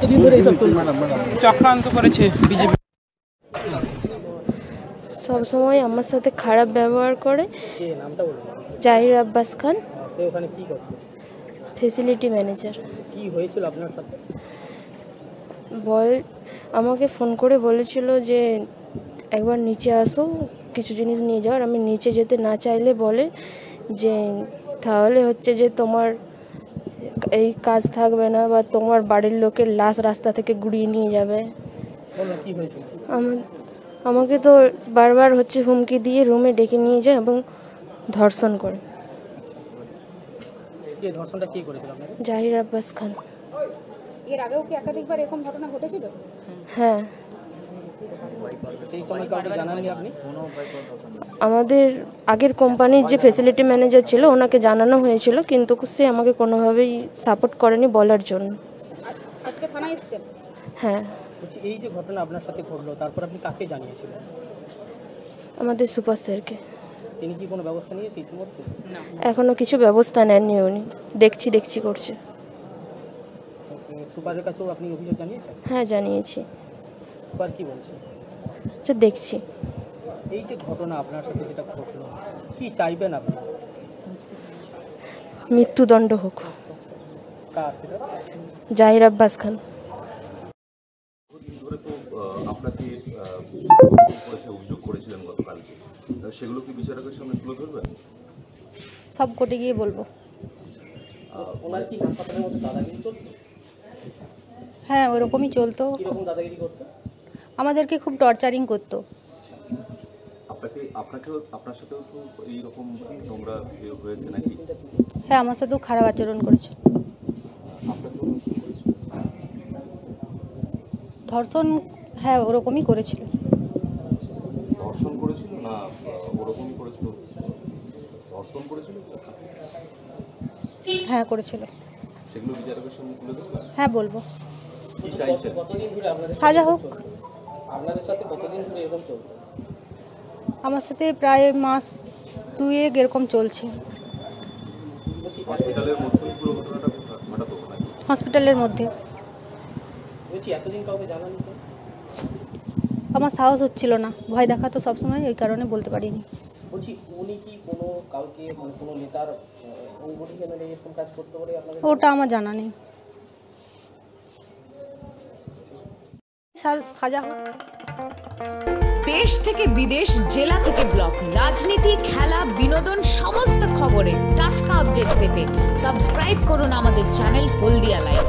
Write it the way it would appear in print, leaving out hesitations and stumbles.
কতদিন ধরে এইসব চক্রান্ত করেছে বিজেপি? সব সময় আমার সাথে খারাপ ব্যবহার করে। নামটা বলুন। জাহির আব্বাস খান, সে ওখানে কি করতো? Facility manager. কি হয়েছিল আপনার সাথে? আমাকে ফোন করে বলেছিল যে একবার নিচে আসো, কিছু জিনিস নিয়ে যাওয়ার। আমি নিচে যেতে না চাইলে বলে যে তাহলে হচ্ছে যে তোমার এই কাজ থাকবে না, বা তোমার বাড়ির লোকের লাশ রাস্তা থেকে গুড়িয়ে নিয়ে যাবে। কি হয়েছিল? আমাকে তো বারবার হচ্ছে হুমকি দিয়ে রুমে ডেকে নিয়ে যায় এবং ধর্ষণ করে। যে ধর্ষণটা কি করেছিল আপনাকে? জাহির আব্বাস খান। এর আগেও কি একাধিকবার এরকম ঘটনা ঘটেছিল? হ্যাঁ, সেই সময় কাউকে জানাননি আপনি? আমাদের আগের কোম্পানির যে ফেসিলিটি ম্যানেজার ছিল ওনাকে জানানো হয়েছিল, কিন্তু সে আমাকে কোনোভাবেই সাপোর্ট করেনি বলার জন্য। আজকে থানায় এসেছেন? হ্যাঁ। বলছি এই যে ঘটনা আপনার সাথে ঘটলো, তারপর আপনি কাকে জানিয়েছিলেন? আমাদের সুপার স্যারকে। তিনি কি কোনো ব্যবস্থা নিয়েছে ইতিমধ্যে? এখনো কিছু ব্যবস্থা নেননি উনি, দেখছি করছে। সুপারের কাছেও আপনি অভিযোগ জানিয়েছেন? হ্যাঁ, জানিয়েছি। সুপার কি বলছে? আচ্ছা, দেখছি। এই যে ঘটনা আপনার সাথে যেটা ঘটলো, কি চাইবেন আপনি? মৃত্যুদণ্ড হোক। কার সেটা? জাহির আব্বাস খান। ধরে তো আপনাকে অভিযোগ করেছিলেন গতকালকে, সেগুলো কি বিচারকের সামনে তুলে ধরবেন? সব কোর্টে গিয়ে বলবো। ওনার কি হাসপাতালের মধ্যে দাদাগিরি চলতো? হ্যাঁ, ওরকমই চলতো। কিরকম দাদাগিরি করতো? আমাদেরকে খুব টর্চারিং করতো। আপনার সাথেও তো এইরকম নোংরা হয়েছে নাকি? হ্যাঁ, আমার সাথেও খারাপ আচরণ করেছে। ধর্ষণ, হ্যাঁ ওরকমই করেছিল। ধর্ষণ করেছিল না ওরকমই করেছিল? ধর্ষণ করেছিল? হ্যাঁ, করেছিল। সেগুলো বিচারকের সামনে তুলে ধরবেন? হ্যাঁ, বলবো। কি চাইছেন? কতদিন ধরে আপনাদের সাজা হোক। আপনাদের সাথে কতদিন ধরে এরকম চলতো? আমার সাথে প্রায় মাস 2 এরকম চলছে। হসপিটালের মধ্যেই পুরো ঘটনাটা ঘটাতো নাকি? হসপিটালের মধ্যে। বলছি এতদিন কাউকে জানানি তো? আমার সাহস হচ্ছিল না, ভয় দেখাতো সবসময়, ওই কারণে বলতে পারিনি। বলছি উনি কি কোনো কাউকে মানে কোনো নেতার অঙ্গুলি কেনারে এরকম কাজ করতে পারে আপনাদের? ওটা আমার জানা নেই। সাজা হোক। দেশ থেকে বিদেশ, জেলা থেকে ব্লক, রাজনীতি, খেলা, বিনোদন সমস্ত খবরে টাটকা আপডেট পেতে সাবস্ক্রাইব করুন আমাদের চ্যানেল হলদিয়া লাইভ।